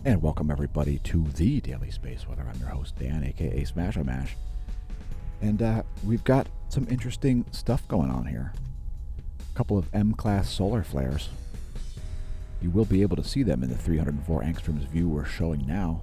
And welcome everybody to the Daily Space Weather. I'm your host, Dan, aka Smash-O-Mash. And we've got some interesting stuff going on here. A couple of M-class solar flares. You will be able to see them in the 304 angstroms view we're showing now.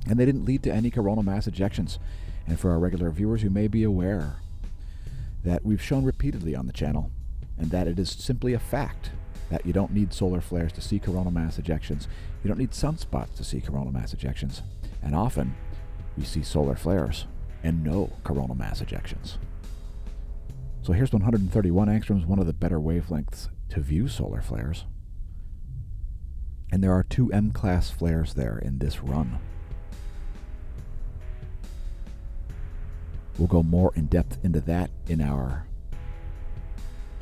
And they didn't lead to any coronal mass ejections. And for our regular viewers, you may be aware that we've shown repeatedly on the channel, and that it is simply a fact that you don't need solar flares to see coronal mass ejections. You don't need sunspots to see coronal mass ejections. And often, we see solar flares and no coronal mass ejections. So here's 131 angstroms, one of the better wavelengths to view solar flares. And there are two M-class flares there in this run. We'll go more in depth into that in our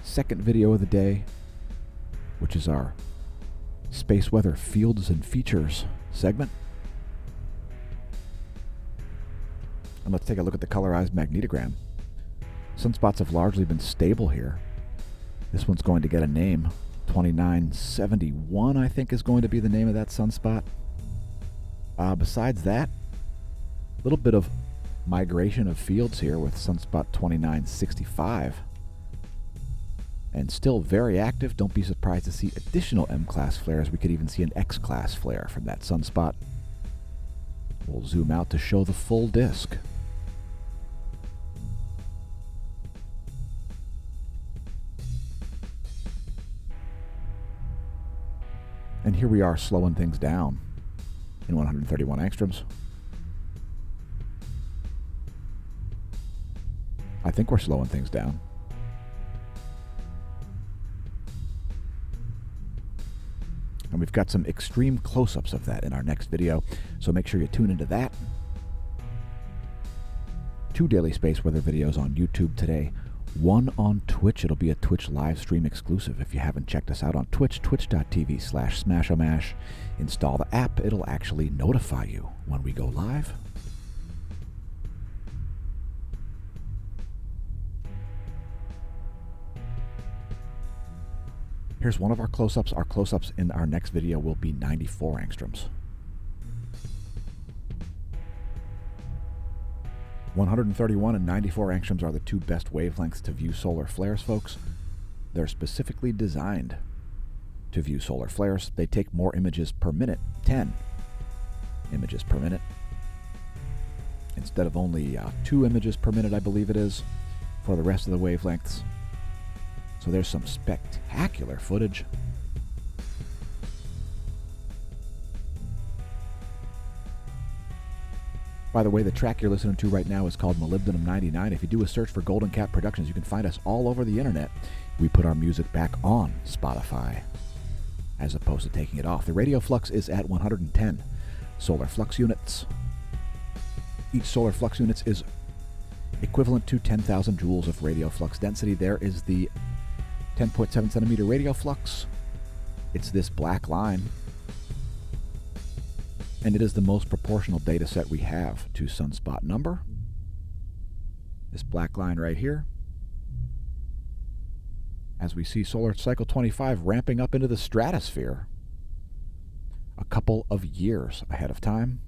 second video of the day, which is our Space Weather Fields and Features segment. And let's take a look at the colorized magnetogram. Sunspots have largely been stable here. This one's going to get a name. 2971, I think, is going to be the name of that sunspot. Besides that, a little bit of migration of fields here with sunspot 2965. And still very active. Don't be surprised to see additional M-class flares. We could even see an X-class flare from that sunspot. We'll zoom out to show the full disk. And here we are slowing things down in 131 angstroms. I think we're slowing things down. And we've got some extreme close-ups of that in our next video, so make sure you tune into that. 2 daily space weather videos on YouTube today. 1 on Twitch. It'll be a Twitch live stream exclusive. If you haven't checked us out on Twitch, twitch.tv/Smash-O-Mash. Install the app. It'll actually notify you when we go live. Here's one of our close-ups. Our close-ups in our next video will be 94 angstroms. 131 and 94 angstroms are the two best wavelengths to view solar flares, folks. They're specifically designed to view solar flares. They take more images per minute, 10 images per minute, instead of only 2 images per minute, I believe it is, for the rest of the wavelengths. So there's some spectacular footage. By the way, the track you're listening to right now is called Molybdenum 99. If you do a search for Golden Cat Productions, you can find us all over the internet. We put our music back on Spotify, as opposed to taking it off. The radio flux is at 110 solar flux units. Each solar flux unit is equivalent to 10,000 joules of radio flux density. There is the 10.7 centimeter radio flux. It's this black line, and it is the most proportional data set we have to sunspot number. This black line right here, as we see solar cycle 25 ramping up into the stratosphere a couple of years ahead of time.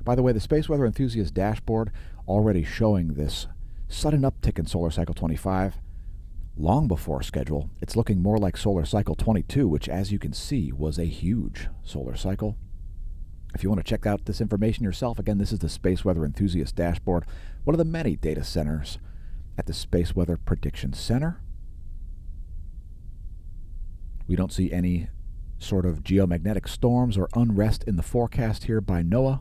By the way, the Space Weather Enthusiast dashboard already showing this sudden uptick in solar cycle 25 long before schedule. It's looking more like solar cycle 22, which, as you can see, was a huge solar cycle. If you want to check out this information yourself, again, this is the Space Weather Enthusiast dashboard, one of the many data centers at the Space Weather Prediction Center. We don't see any sort of geomagnetic storms or unrest in the forecast here by NOAA.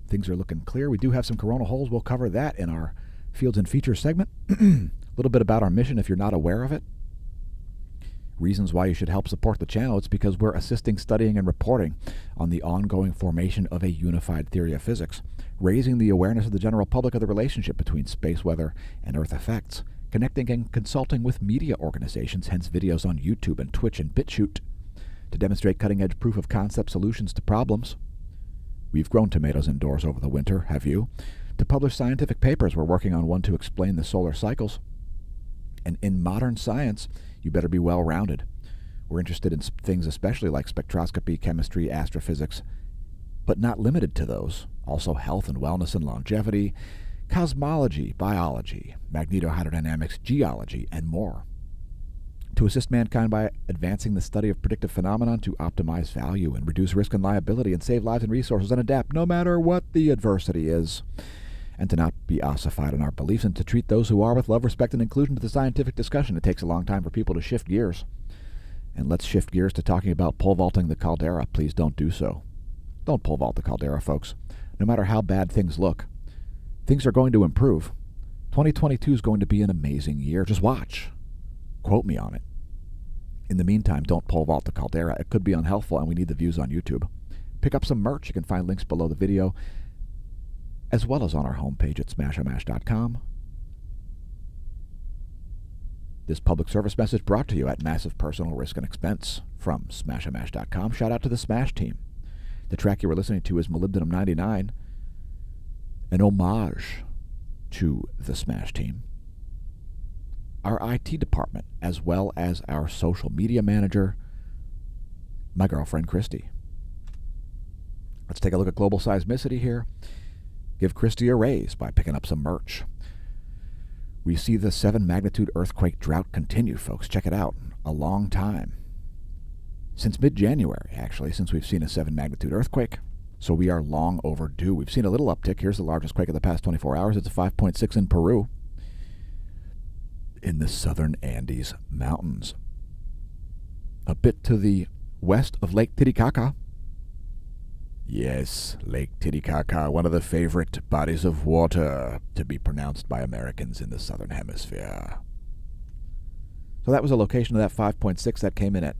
Things are looking clear. We do have some coronal holes. We'll cover that in our Fields and Features segment. A little bit about our mission if you're not aware of it. Reasons why you should help support the channel. It's because we're assisting, studying, and reporting on the ongoing formation of a unified theory of physics, raising the awareness of the general public of the relationship between space weather and Earth effects, connecting and consulting with media organizations, hence videos on YouTube and Twitch and BitChute, to demonstrate cutting-edge proof-of-concept solutions to problems. We've grown tomatoes indoors over the winter, have you? To publish scientific papers. We're working on one to explain the solar cycles. And in modern science, you better be well-rounded. We're interested in things especially like spectroscopy, chemistry, astrophysics, but not limited to those. Also health and wellness and longevity, cosmology, biology, magnetohydrodynamics, geology, and more. To assist mankind by advancing the study of predictive phenomena to optimize value and reduce risk and liability and save lives and resources and adapt no matter what the adversity is. And to not be ossified in our beliefs and to treat those who are with love, respect, and inclusion to the scientific discussion. It takes a long time for people to shift gears. And let's shift gears to talking about pole vaulting the caldera. Please don't do so. Don't pole vault the caldera, folks. No matter how bad things look, things are going to improve. 2022 is going to be an amazing year. Just watch. Quote me on it. In the meantime, don't pole vault the caldera. It could be unhelpful, and we need the views on YouTube. Pick up some merch. You can find links below the video, as well as on our homepage at smashomash.com. This public service message brought to you at massive personal risk and expense from smashomash.com. Shout out to the Smash team. The track you were listening to is Molybdenum 99, an homage to the Smash team. Our IT department, as well as our social media manager, my girlfriend Christy. Let's take a look at global seismicity here. Give Christy a raise by picking up some merch. We see the 7 magnitude earthquake drought continue, folks. Check it out. A long time. Since mid-January, actually, since we've seen a 7 magnitude earthquake. So we are long overdue. We've seen a little uptick. Here's the largest quake of the past 24 hours. It's a 5.6 in Peru, in the southern Andes Mountains. A bit to the west of Lake Titicaca. Yes, Lake Titicaca, one of the favorite bodies of water to be pronounced by Americans in the southern hemisphere. So that was a location of that 5.6 that came in at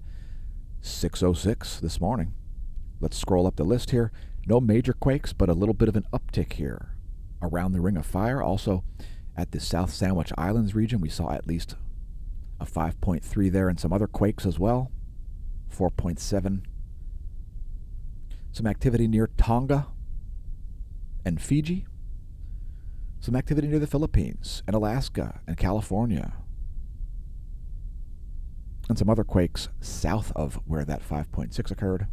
6:06 this morning. Let's scroll up the list here. No major quakes, but a little bit of an uptick here around the Ring of Fire. Also, at the South Sandwich Islands region, we saw at least a 5.3 there and some other quakes as well. 4.7. Some activity near Tonga and Fiji. Some activity near the Philippines and Alaska and California. And some other quakes south of where that 5.6 occurred.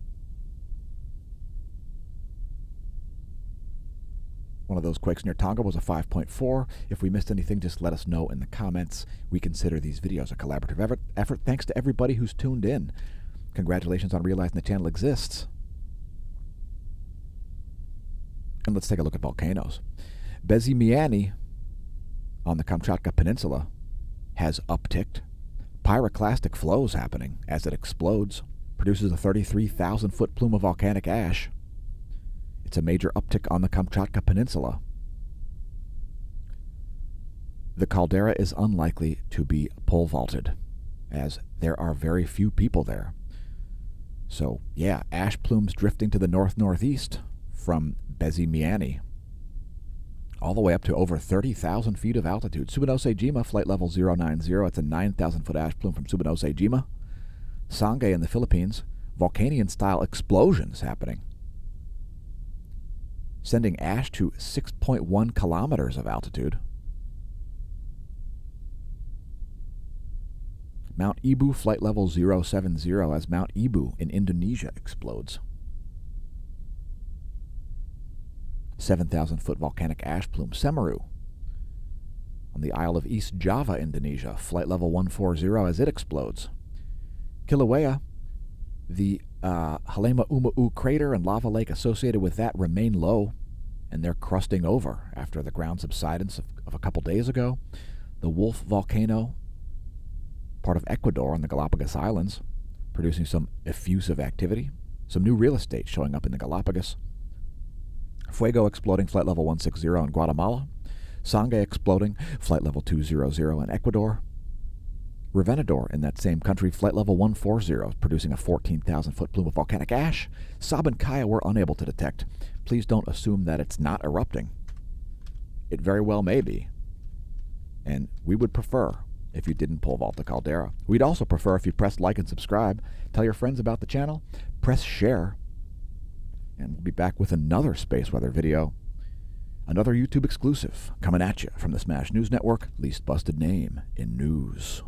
One of those quakes near Tonga was a 5.4. If we missed anything, just let us know in the comments. We consider these videos a collaborative effort. Thanks to everybody who's tuned in. Congratulations on realizing the channel exists. And let's take a look at volcanoes. Bezimiany on the Kamchatka Peninsula has upticked. Pyroclastic flows happening as it explodes. Produces a 33,000-foot plume of volcanic ash. It's a major uptick on the Kamchatka Peninsula. The caldera is unlikely to be pole vaulted, as there are very few people there. So, yeah, ash plumes drifting to the north-northeast from Bezimiany, all the way up to over 30,000 feet of altitude. Subanosejima, flight level 090. It's a 9,000-foot ash plume from Subanosejima. Sangay in the Philippines, Volcanian-style explosions happening, sending ash to 6.1 kilometers of altitude. Mount Ibu, flight level 070, as Mount Ibu in Indonesia explodes. 7,000-foot volcanic ash plume. Semeru on the Isle of East Java, Indonesia, flight level 140 as it explodes. Kilauea, the Halema-Uma'u crater and lava lake associated with that remain low, and they're crusting over after the ground subsidence of a couple days ago. The Wolf volcano, part of Ecuador on the Galapagos Islands, producing some effusive activity. Some new real estate showing up in the Galapagos. Fuego exploding, flight level 160 in Guatemala. Sangay exploding, flight level 200 in Ecuador. Revenador in that same country, flight level 140, producing a 14,000-foot plume of volcanic ash. Sabancaya we're unable to detect. Please don't assume that it's not erupting. It very well may be. And we would prefer if you didn't pole vault the caldera. We'd also prefer if you pressed like and subscribe, tell your friends about the channel, press share, and we'll be back with another space weather video, another YouTube exclusive coming at you from the Smash News Network, least busted name in news.